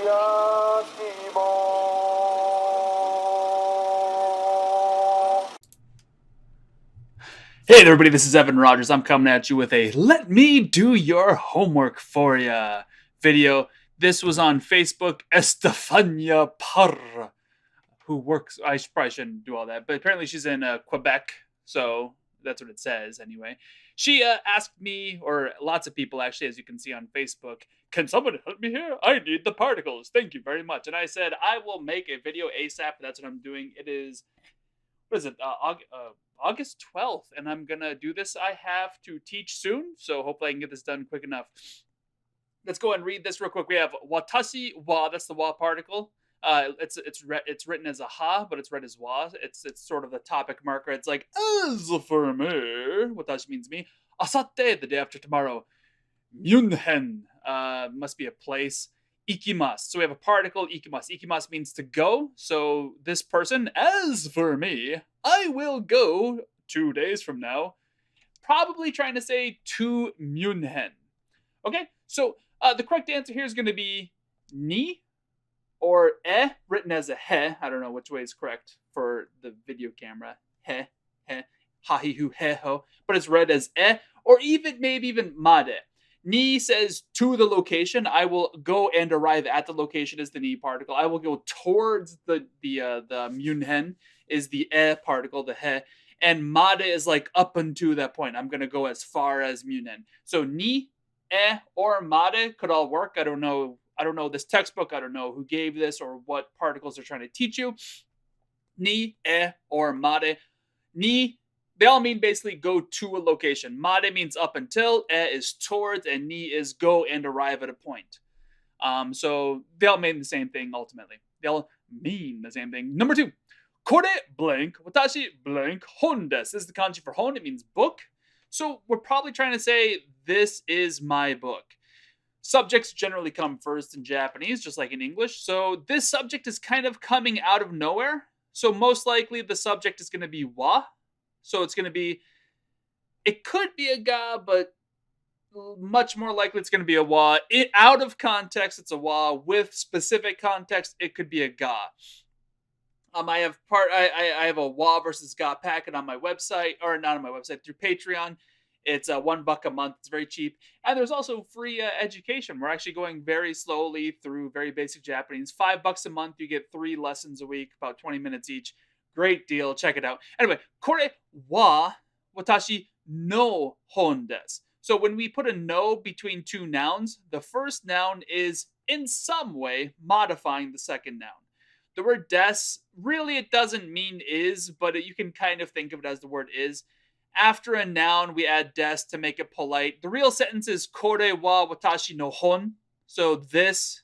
Hey there, everybody, this is Evan Rogers. I'm coming at you with a Let Me Do Your Homework For Ya video. This was on Facebook, Estafania Par, who works, I probably shouldn't do all that, but apparently she's in Quebec, so that's what it says anyway. She asked me, or lots of people actually, as you can see on Facebook, can somebody help me here? I need the particles. Thank you very much. And I said, I will make a video ASAP. That's what I'm doing. It is, what is it, August 12th, and I'm gonna do this. I have to teach soon, so hopefully I can get this done quick enough. Let's go and read this real quick. We have watashi wa, that's the wa particle. It's written as a ha, but it's read as wa. It's sort of the topic marker. It's like, as for me, watashi means me. Asate, the day after tomorrow. Myunhen, must be a place. Ikimasu. So we have a particle, ikimasu. Ikimasu means to go. So this person, as for me, I will go 2 days from now. Probably trying to say to Myunhen. Okay, so the correct answer here is going to be ni or written as a he. I don't know which way is correct for the video camera. He, ha, hi, hu, he, ho. But it's read as or even maybe even made. Ni says to the location. I will go and arrive at the location is the ni particle. I will go towards the Myunhen is the particle, the he. And made is like up until that point. I'm going to go as far as Myunhen. So ni, or made could all work. I don't know this textbook. I don't know who gave this or what particles they're trying to teach you. Ni, or made. Ni, they all mean basically go to a location. Made means up until, is towards, and ni is go and arrive at a point. So they all mean the same thing ultimately. They all mean the same thing. Number 2, kore blank, watashi blank hon desu. This is the kanji for hon. It means book. So we're probably trying to say this is my book. Subjects generally come first in Japanese, just like in English. So this subject is kind of coming out of nowhere. So most likely the subject is going to be wa. So it's going to be, it could be a ga, but much more likely it's going to be a wa. Out of context, it's a wa. With specific context, it could be a ga. I have a wa versus ga packet on my website, or not on my website, through Patreon. It's $1 a month. It's very cheap. And there's also free education. We're actually going very slowly through very basic Japanese. $5 a month. You get 3 lessons a week, about 20 minutes each. Great deal. Check it out. Anyway, kore wa watashi no hon desu. So when we put a no between two nouns, the first noun is in some way modifying the second noun. The word des, really it doesn't mean is, but you can kind of think of it as the word is. After a noun, we add des to make it polite. The real sentence is kore wa watashi no hon. So this,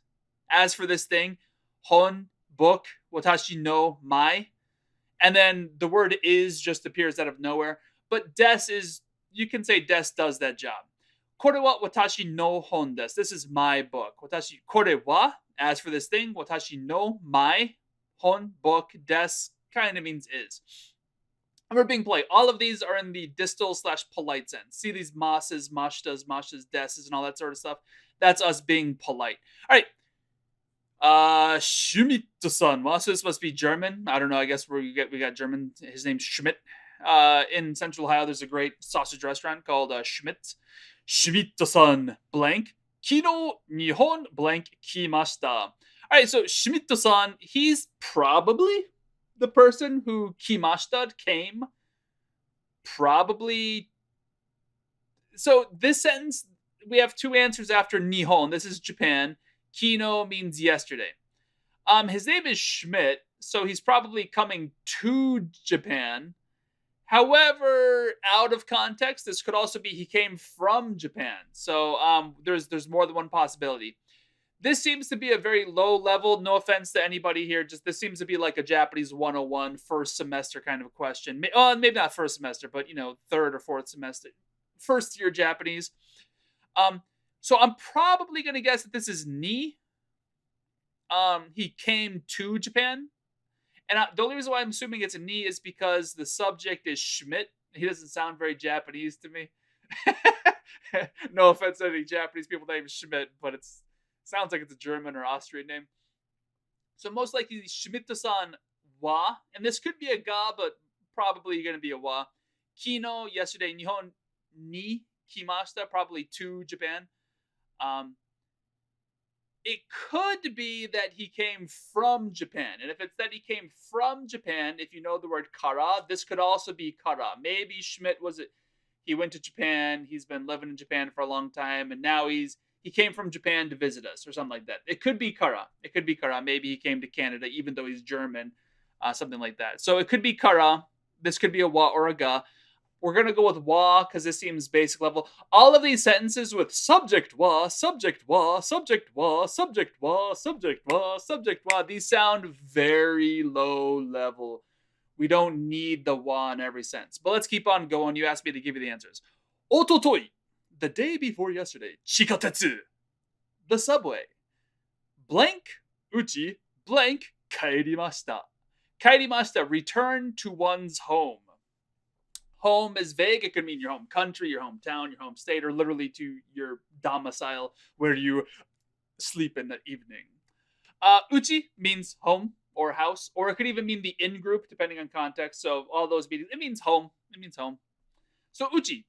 as for this thing, hon, book, watashi no, my. And then the word is just appears out of nowhere. But des is, you can say des does that job. Kore wa watashi no hon desu. This is my book. Watashi, kore wa, as for this thing, watashi no, my, hon, book, des, kind of means is. And we're being polite. All of these are in the distal / polite sense. See these masses, mashtas, deses, and all that sort of stuff? That's us being polite. All right. Schmidt-san. Well, so this must be German. I don't know. I guess we got German. His name's Schmidt. In Central Ohio, there's a great sausage restaurant called Schmidt. Schmidt-san blank. Kino Nihon blank kimashita. All right, so Schmidt-san, he's probably the person who kimashita came. Probably. So this sentence, we have 2 answers after Nihon. This is Japan. Kino means yesterday. His name is Schmidt, so he's probably coming to Japan. However, out of context, this could also be he came from Japan. So there's more than one possibility. This seems to be a very low level. No offense to anybody here. Just this seems to be like a Japanese 101 first semester kind of question. Maybe not first semester, but 3rd or 4th semester, first year Japanese. So I'm probably going to guess that this is ni. He came to Japan. And the only reason why I'm assuming it's a ni is because the subject is Schmidt. He doesn't sound very Japanese to me. No offense to any Japanese people named Schmidt, but it's Sounds like it's a German or Austrian name. So most likely Schmidt-san wa, and this could be a ga, but probably going to be a wa. Kino, yesterday, Nihon ni kimashita, probably to Japan. Um, it could be that he came from Japan. And if it's that he came from Japan, if you know the word kara, this could also be kara. Maybe Schmidt he went to Japan, he's been living in Japan for a long time, and now he came from Japan to visit us or something like that. It could be kara. It could be kara. Maybe he came to Canada even though he's German, something like that. So it could be kara. This could be a wa or a ga. We're going to go with wa because this seems basic level. All of these sentences with subject wa, subject wa, subject wa, subject wa, subject wa, subject wa, these sound very low level. We don't need the wa in every sense. But let's keep on going. You asked me to give you the answers. Ototoi, the day before yesterday. Chikatetsu, the subway. Blank, uchi, blank, kairimashita. Kairimashita, return to one's home. Home is vague. It could mean your home country, your hometown, your home state, or literally to your domicile where you sleep in the evening. Uchi means home or house, or it could even mean the in group, depending on context. So all those meanings, it means home. It means home. So uchi,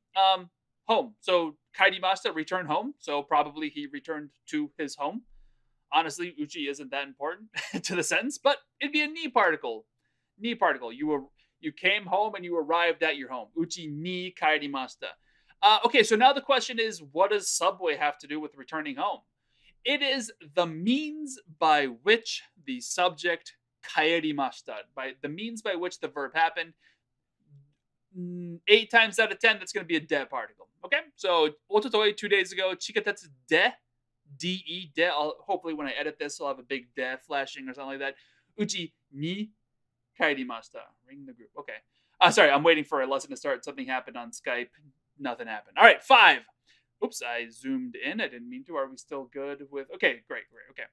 home. So kairimashita, return home. So probably he returned to his home. Honestly, uchi isn't that important to the sentence, but it'd be a ni particle. Ni particle. You came home and you arrived at your home. Uchi ni kairimashita. Okay, so now the question is, what does subway have to do with returning home? It is the means by which the subject kairimashita, by the means by which the verb happened. 8 times out of 10, that's going to be a de particle. Okay, so ototoi, 2 days ago, chikatetsu de, de, de. Hopefully when I edit this, I'll have a big de flashing or something like that. Uchi ni kairimashita. Ring the group. Okay. Sorry, I'm waiting for a lesson to start. Something happened on Skype. Nothing happened. All right, 5. Oops, I zoomed in. I didn't mean to. Are we still good with... Okay, great. Okay.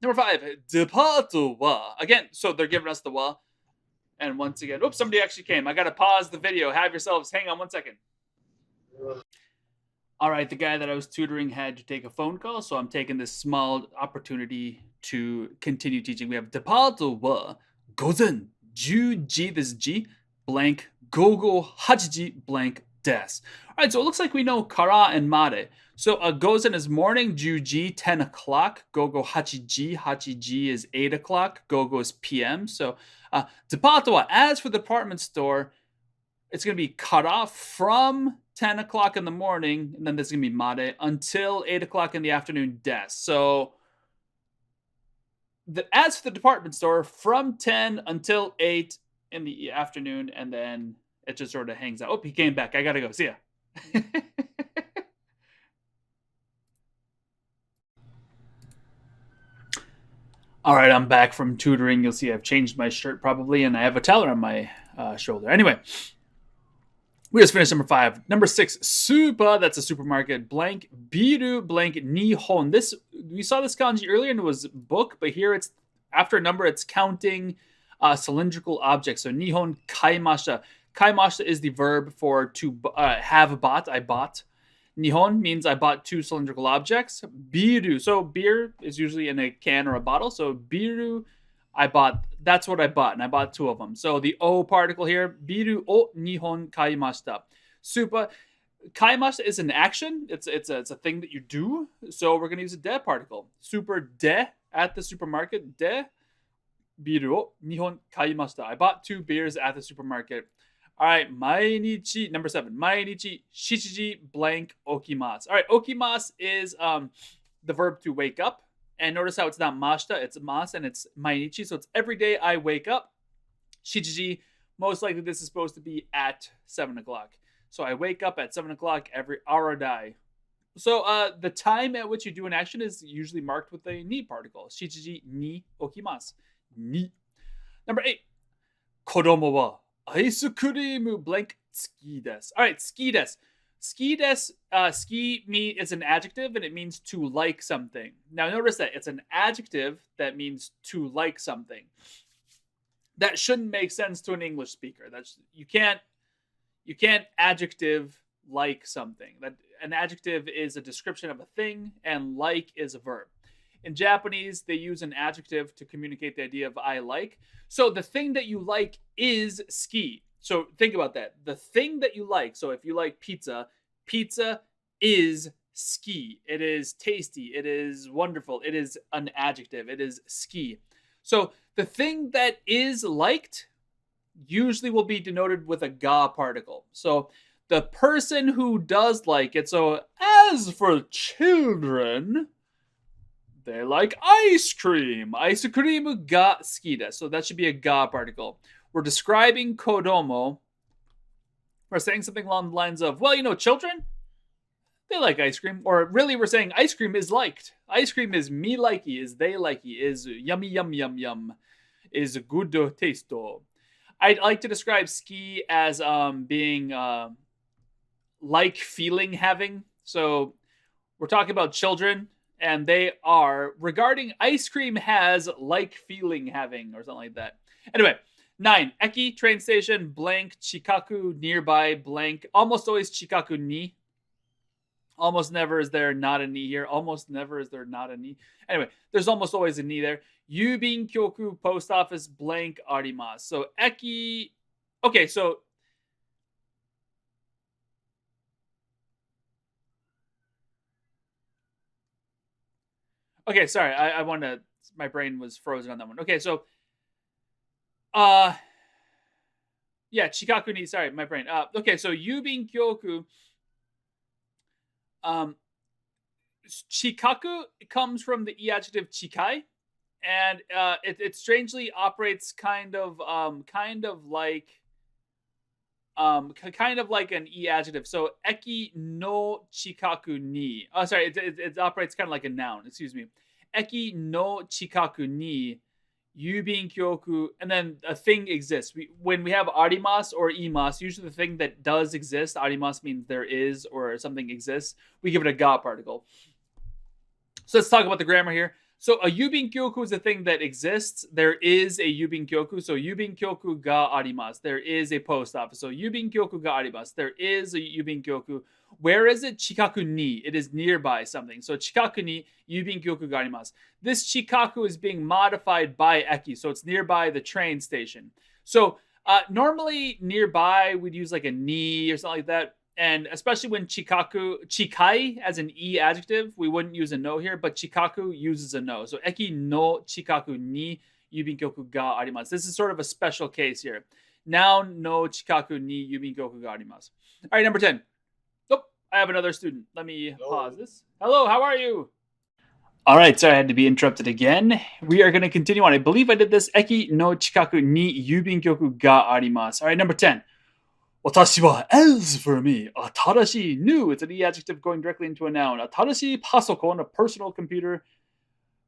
Number 5. Departo wa. Again, so they're giving us the wa. And once again... Oops, somebody actually came. I got to pause the video. Have yourselves... Hang on 1 second. All right, the guy that I was tutoring had to take a phone call, so I'm taking this small opportunity to continue teaching. We have departo wa. Gozen, Ju-ji, this G, blank, gogo, hachiji, blank, des. All right, so it looks like we know kara and mare. So gozen is morning, Ju-ji, 10 o'clock, gogo, hachiji is 8 o'clock, gogo is PM. So departo wa, as for the department store, it's going to be kara from 10 o'clock in the morning, and then there's going to be mare, until 8 o'clock in the afternoon, des. So... as for the department store, from 10 until 8 in the afternoon, and then it just sort of hangs out. Oh, he came back. I gotta go. See ya. All right, I'm back from tutoring. You'll see I've changed my shirt probably, and I have a towel on my shoulder. Anyway, we just finished number 5. Number 6, Supa, that's a supermarket, blank, biru, blank, nihon. We saw this kanji earlier and it was book, but here it's, after a number, it's counting cylindrical objects. So nihon kaimashita. Kaimashita is the verb for to have bought, I bought. Nihon means I bought 2 cylindrical objects. Biru, so beer is usually in a can or a bottle. So biru, that's what I bought, and I bought 2 of them. So the O particle here, biru o nihon kaimashita. Supa, kaimashita is an action. It's a thing that you do. So we're going to use a de particle. Super de, at the supermarket, de, biru o nihon kaimashita. I bought 2 beers at the supermarket. All right, mainichi, number 7, mainichi shichiji blank okimasu. All right, okimasu is the verb to wake up. And notice how it's not mashita, it's mas, and it's mainichi. So it's every day I wake up. Shichiji, most likely this is supposed to be at 7 o'clock. So I wake up at 7 o'clock every aradai. So the time at which you do an action is usually marked with a ni particle. Shichiji ni okimasu. Ni. Number 8. Kodomo wa ice cream blank ski desu. All right, ski desu. Ski desu, ski is an adjective and it means to like something. Now notice that it's an adjective that means to like something. That shouldn't make sense to an English speaker. You can't adjective like something. That an adjective is a description of a thing, and like is a verb. In Japanese, they use an adjective to communicate the idea of I like. So the thing that you like is ski. So think about that. The thing that you like. So if you like pizza, pizza is ski. It is tasty. It is wonderful. It is an adjective. It is ski. So the thing that is liked usually will be denoted with a ga particle. So the person who does like it. So as for children, they like ice cream. Ice cream ga suki desu. So that should be a ga particle. We're describing kodomo. We're saying something along the lines of, well, children, they like ice cream. Or really, we're saying ice cream is liked. Ice cream is me likey, is they likey, is yummy yum yum yum, is good taste. I'd like to describe ski as being like feeling having. So we're talking about children, and they are regarding ice cream has like feeling having or something like that. Anyway, 9. Eki, train station, blank, chikaku, nearby, blank. Almost always chikaku ni. Almost never is there not a ni here. Almost never is there not a ni. Anyway, there's almost always a ni there. Yubin kyoku, post office, blank, arimasu. So eki. Okay, so okay, sorry. I want to. My brain was frozen on that one. Okay, so yeah, chikaku ni. Sorry, my brain. Okay, so yubin kyoku. Chikaku comes from the e adjective chikai, and it strangely operates kind of like an e adjective. So eki no chikaku ni. Oh, sorry, it operates kind of like a noun. Excuse me. Eki no chikaku ni yubin kyoku, and then a thing exists. When we have arimas or imas, usually the thing that does exist, arimas means there is or something exists, we give it a ga particle. So let's talk about the grammar here. So a yubin kyoku is a thing that exists. There is a yubin kyoku. So yubin kyoku ga arimasu. There is a post office. So yubin kyoku ga arimasu. There is a yubin kyoku. Where is it? Chikaku ni. It is nearby something. So chikaku ni yubin kyoku ga arimasu. This chikaku is being modified by eki. So it's nearby the train station. So normally nearby we'd use like a ni or something like that. And especially when chikai as an e adjective, we wouldn't use a no here, but chikaku uses a no. So eki no chikaku ni yubin kyoku ga arimasu. This is sort of a special case here. Noun no chikaku ni yubin kyoku ga arimasu. All right, number 10. Oh, I have another student. Let me pause this. Hello, how are you? All right, sorry, I had to be interrupted again. We are going to continue on. I believe I did this. Eki no chikaku ni yubin kyoku ga arimasu. All right, number 10. Watashi wa, as for me, atarashi, new. It's an e adjective going directly into a noun. Atarashi pasokon, a personal computer,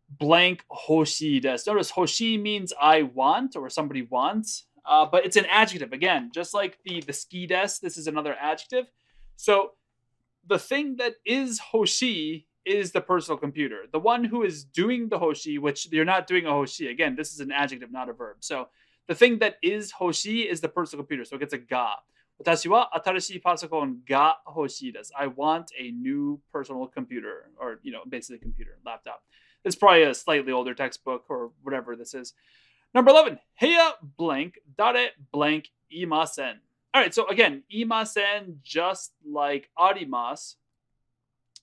blank hoshi desu. Notice hoshi means I want or somebody wants, but it's an adjective. Again, just like the ski desu, this is another adjective. So the thing that is hoshi is the personal computer. The one who is doing the hoshi, which you're not doing a hoshi. Again, this is an adjective, not a verb. So the thing that is hoshi is the personal computer. So it gets a ga. Watashi wa atarashii pasokon ga hoshii desu. I want a new personal computer, or basically a computer, laptop. It's probably a slightly older textbook or whatever this is. Number 11, heya blank dare blank imasen. All right, so again, imasen, just like arimasu,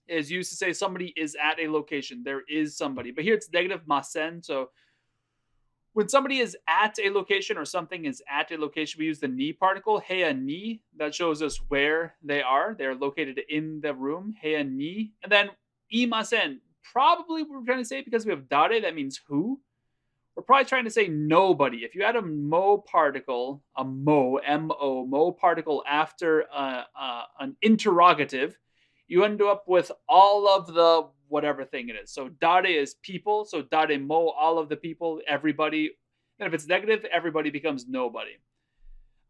is used to say somebody is at a location. There is somebody, but here it's negative masen. So when somebody is at a location or something is at a location, we use the ni particle, heya ni. That shows us where they are. They're located in the room, heya ni. And then imasen, probably we're trying to say because we have dare, that means who. We're probably trying to say nobody. If you add a mo particle, a mo, M-O, mo particle after an interrogative, you end up with all of the whatever thing it is. So dare is people. So dare mo, all of the people, everybody. And if it's negative, everybody becomes nobody.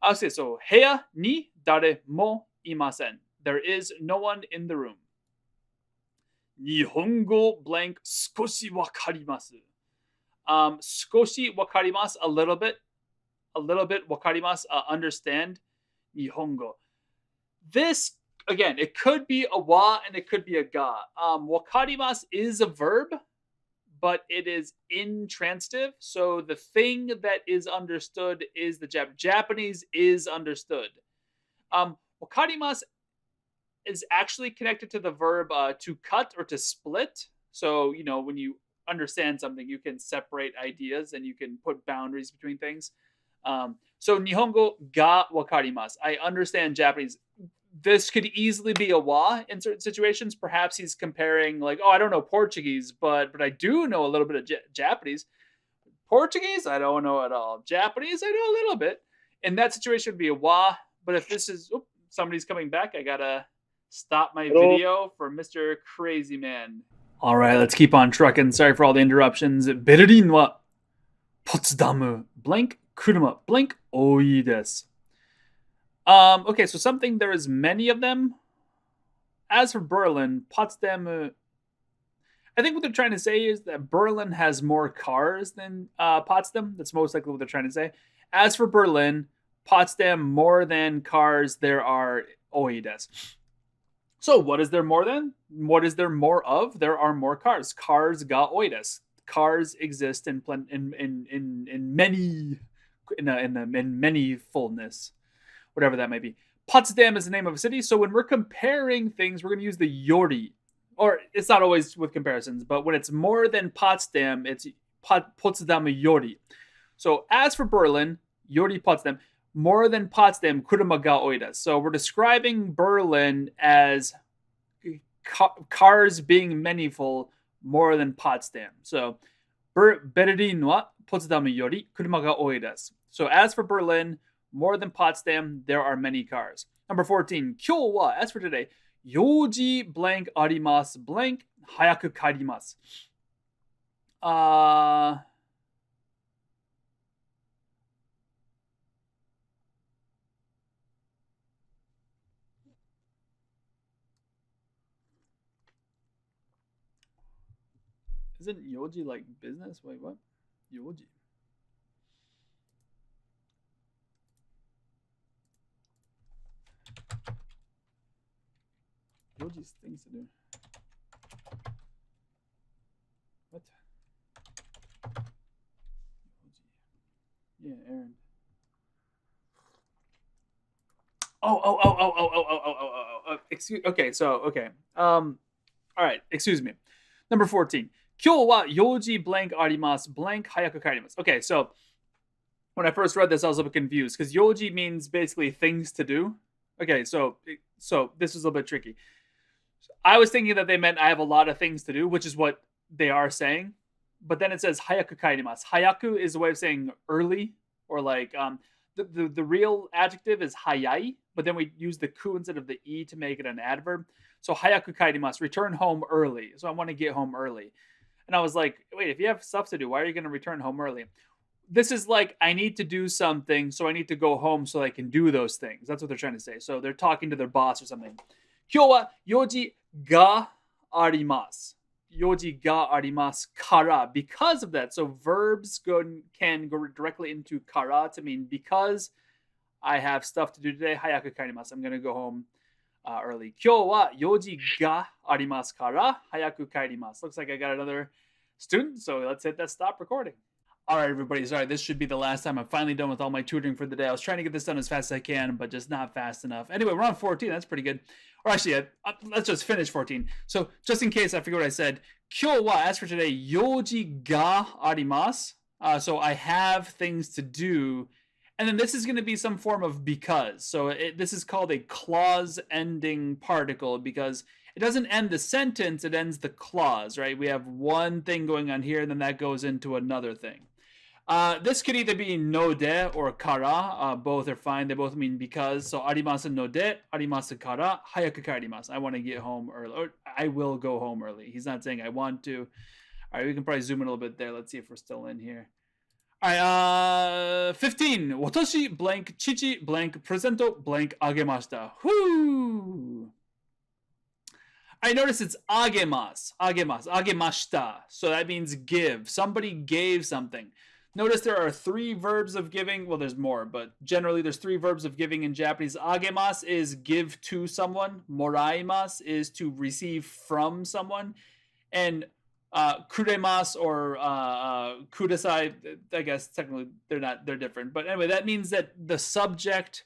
Okay, so heya ni dare mo imasen. There is no one in the room. Nihongo blank skoshi wakarimasu. Skoshi wakarimasu, a little bit wakarimasu, understand. Nihongo. This again, it could be a wa and it could be a ga. Wakarimasu is a verb, but it is intransitive. So the thing that is understood is the Japanese is understood. Wakarimasu is actually connected to the verb to cut or to split. So, when you understand something, you can separate ideas and you can put boundaries between things. So, Nihongo ga wakarimasu. I understand Japanese. This could easily be a wa in certain situations. Perhaps he's comparing, like, oh, I don't know Portuguese, but I do know a little bit of Japanese. Portuguese, I don't know at all. Japanese, I know a little bit. In that situation, would be a wa. But if this is, somebody's coming back, I gotta stop my video for Mr. Crazy Man. All right, let's keep on trucking. Sorry for all the interruptions. Berlin wa Potsdam blank kuruma blank oi desu. Okay, so something, there is many of them. As for Berlin, Potsdam, I think what they're trying to say is that Berlin has more cars than Potsdam. That's most likely what they're trying to say. As for Berlin, Potsdam, more than cars, there are oi desu. So what is there more than? What is there more of? There are more cars. Cars ga oi desu. Cars exist in many fullness, whatever that may be. Potsdam is the name of a city. So when we're comparing things, we're going to use the yori. Or it's not always with comparisons, but when it's more than Potsdam, it's Potsdam yori. So as for Berlin, yori Potsdam, more than Potsdam, kuruma ga oi desu. So we're describing Berlin as cars being manyful more than Potsdam. So Berlin wa Potsdam yori kuruma ga oi desu. So as for Berlin, more than Potsdam, there are many cars. Number 14, kyou wa, as for today, yoji blank arimasu blank hayaku kaerimasu. Isn't yoji like business? Wait, what? Yoji. Yoji's things to do. What? Yoji. Yeah, Aaron. Oh. Excuse. Okay, so okay. All right. Excuse me. Number 14. Kyou wa yoji blank arimasu blank hayaku kaerimasu. Okay, so when I first read this, I was a little bit confused because yoji means basically things to do. Okay, so this is a little bit tricky. I was thinking that they meant I have a lot of things to do, which is what they are saying. But then it says hayaku kaerimasu. Hayaku is a way of saying early, or like the real adjective is hayai, but then we use the ku instead of the e to make it an adverb. So hayaku kaerimasu, return home early. So I want to get home early. And I was like, wait, if you have stuff to do, why are you going to return home early? This is like, I need to do something, so I need to go home so I can do those things. That's what they're trying to say. So they're talking to their boss or something. Kyou wa yoji ga arimasu. Yoji ga arimasu kara. Because of that. So verbs can go directly into kara to mean because I have stuff to do today. Hayaku kaerimasu. I'm going to go home early. Kyou wa yoji ga arimasu kara hayaku kaerimasu. Looks like I got another student, so let's hit that stop recording. All right, everybody. Sorry, this should be the last time. I'm finally done with all my tutoring for the day. I was trying to get this done as fast as I can, but just not fast enough. Anyway, we're on 14. That's pretty good. Or actually, let's just finish 14. So just in case I forget what I said, kyou wa, as for today, yoji ga arimasu. So I have things to do. And then this is going to be some form of because. So this is called a clause-ending particle because it doesn't end the sentence, it ends the clause, right? We have one thing going on here, and then that goes into another thing. This could either be no de or kara. Both are fine. They both mean because. So arimasu no de, arimasu kara, hayaku kaerimasu. I want to get home early. Or I will go home early. He's not saying I want to. All right, we can probably zoom in a little bit there. Let's see if we're still in here. All right, 15. Watashi blank chichi blank presento blank agemashita. Whoo! I notice it's agemashita. So that means give. Somebody gave something. Notice there are 3 verbs of giving. Well, there's more, but generally there's 3 verbs of giving in Japanese. Agemasu is give to someone. Moraimasu is to receive from someone. And kuremasu or kudasai, I guess technically they're different. But anyway, that means that the subject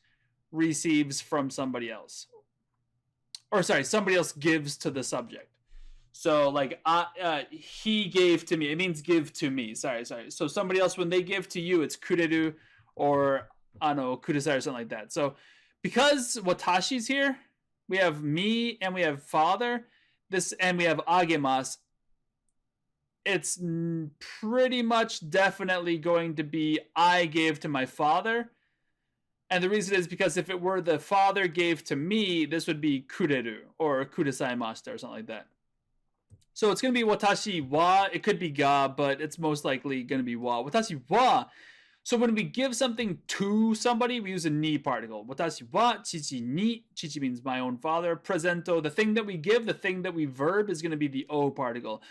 receives from somebody else. Or sorry, somebody else gives to the subject. So like he gave to me. It means give to me. Sorry. So somebody else, when they give to you, it's kureru or kudasai or something like that. So because watashi's here, we have me and we have father. And we have agemasu. It's pretty much definitely going to be I gave to my father. And the reason is because if it were the father gave to me, this would be kureru or kudasaimashita or something like that. So it's going to be watashi wa. It could be ga, but it's most likely going to be wa. Watashi wa. So when we give something to somebody, we use a ni particle. Watashi wa chichi ni. Chichi means my own father. Presento, the thing that we give, the thing that we verb is going to be the o particle.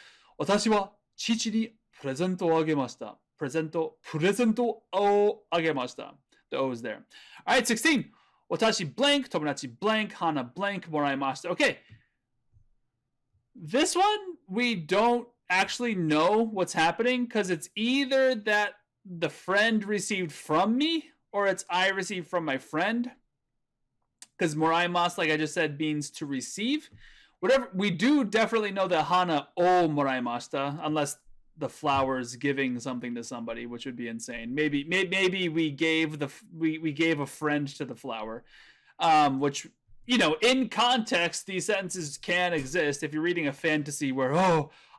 Watashi wa chichi ni presento o agemashita. Presento o agemashita. The O is there. All right, 16. Watashi blank, tomodachi blank, hana blank, moraimashita. Okay. This one, we don't actually know what's happening because it's either that the friend received from me or it's I received from my friend. Because moraimasu, like I just said, means to receive. Whatever, we do definitely know that hana o moraimashita, unless the flower's giving something to somebody, which would be insane. Maybe we gave we gave a friend to the flower, which, you know, in context, these sentences can exist. If you're reading a fantasy where,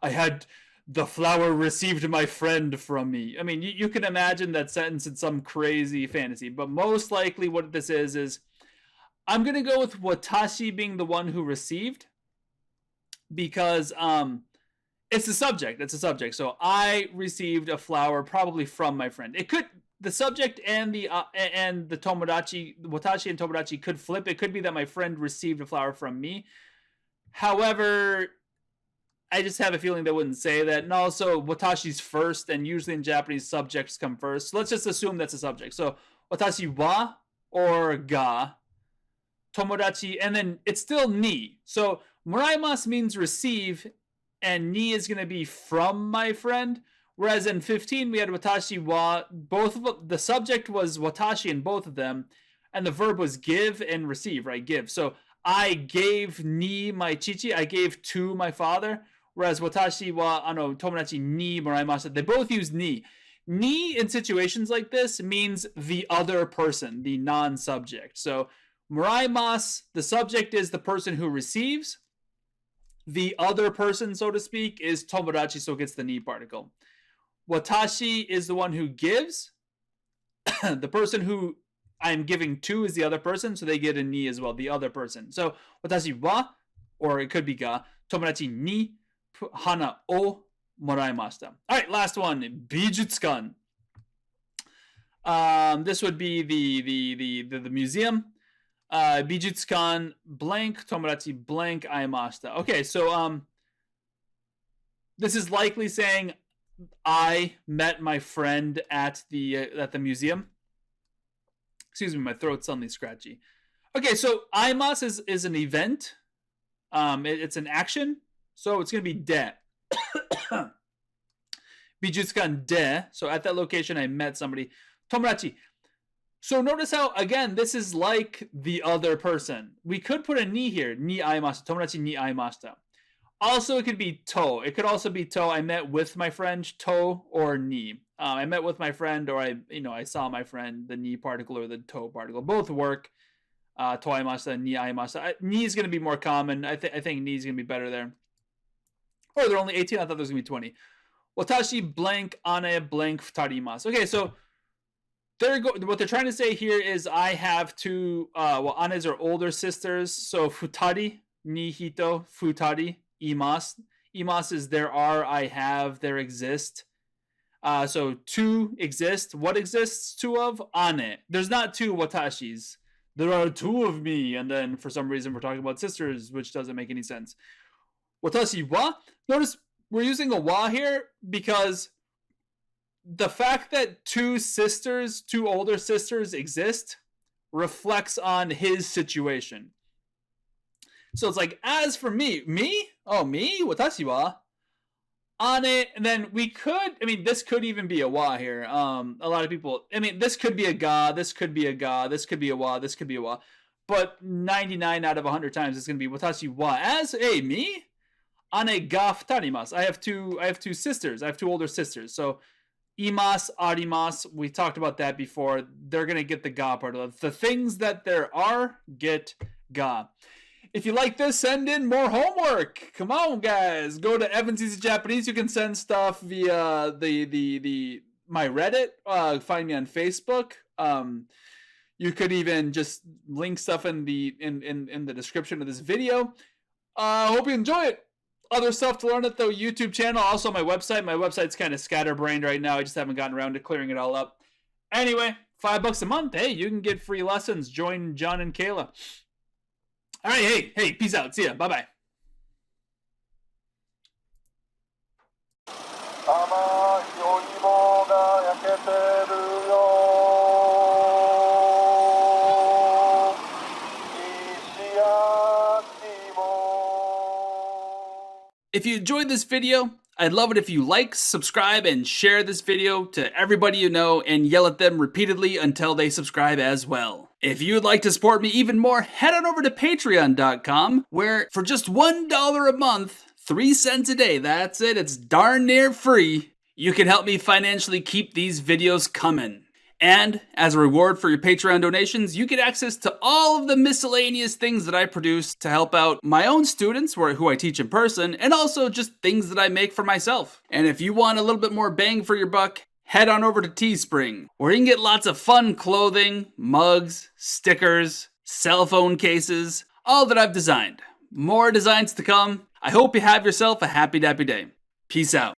I had the flower received my friend from me. I mean, you can imagine that sentence in some crazy fantasy, but most likely what this is I'm going to go with watashi being the one who received because, it's a subject. It's a subject. So I received a flower probably from my friend. It could, the subject and the tomodachi, watashi and tomodachi could flip. It could be that my friend received a flower from me. However, I just have a feeling they wouldn't say that. And also, watashi's first, and usually in Japanese, subjects come first. So let's just assume that's a subject. So watashi wa or ga, tomodachi, and then it's still ni. So moraimasu means receive, and ni is going to be from my friend. Whereas in 15, we had watashi wa. Both of them, the subject was watashi in both of them, and the verb was give and receive, right? Give. So I gave ni my chichi. I gave to my father. Whereas watashi wa tomodachi ni moraimashita. They both use ni. Ni in situations like this means the other person, the non-subject. So moraimasu, the subject is the person who receives. The other person, so to speak, is tomodachi, so it gets the ni particle. Watashi is the one who gives. The person who I'm giving to is the other person, so they get a ni as well, the other person. So watashi wa, or it could be ga, tomodachi ni hana o moraimashita. All right, last one, bijutsukan. This would be the museum. Bijutsukan blank, tomodachi blank, aimashita. Okay, so this is likely saying I met my friend at the museum. Excuse me, my throat's suddenly scratchy. Okay, so aimasu is an event. It's an action, so it's gonna be de. Bijutsukan de. So at that location, I met somebody. Tomodachi. So notice how, again, this is like the other person. We could put a ni here. Ni aimashita. Tomodachi ni aimashita. Also, it could be to. It could also be to. I met with my friend. To or ni. I met with my friend, or I saw my friend. The ni particle or the to particle. Both work. To aimashita, ni aimashita. Ni is going to be more common. I think ni is going to be better there. Or they're only 18. I thought there was going to be 20. Watashi blank ane blank futarimasu. Okay, so what they're trying to say here is I have two, anes are older sisters, so futari, ni hito, futari, imasu. Imasu is there are, I have, there exist. So two exist. What exists two of? Ane. There's not two watashis. There are two of me, and then for some reason we're talking about sisters, which doesn't make any sense. Watashi wa? Notice we're using a wa here because the fact that two older sisters exist reflects on his situation. So it's like, as for me, watashi wa ane, and then we could, this could even be a wa here. A lot of people, this could be a ga, this could be a ga, this could be a wa, this could be a wa, but 99 out of 100 times it's going to be watashi wa. As a me, ane ga futarimasu. I have two sisters. I have two older sisters. So imas, arimas, we talked about that before. They're going to get the ga part of it. The things that there are get ga. If you like this, send in more homework. Come on, guys. Go to Evans Easy Japanese. You can send stuff via my Reddit. Find me on Facebook. You could even just link stuff in the description of this video. Hope you enjoy it. Other stuff to learn at the YouTube channel. Also, my website. My website's kind of scatterbrained right now. I just haven't gotten around to clearing it all up. Anyway, $5 a month. Hey, you can get free lessons. Join John and Kayla. All right, hey, peace out. See ya. Bye-bye. If you enjoyed this video, I'd love it if you like, subscribe, and share this video to everybody you know and yell at them repeatedly until they subscribe as well. If you'd like to support me even more, head on over to patreon.com, where for just $1 a month, 3 cents a day, that's it, it's darn near free, you can help me financially keep these videos coming. And as a reward for your Patreon donations, you get access to all of the miscellaneous things that I produce to help out my own students who I teach in person, and also just things that I make for myself. And if you want a little bit more bang for your buck, head on over to Teespring, where you can get lots of fun clothing, mugs, stickers, cell phone cases, all that I've designed. More designs to come. I hope you have yourself a happy dappy day. Peace out.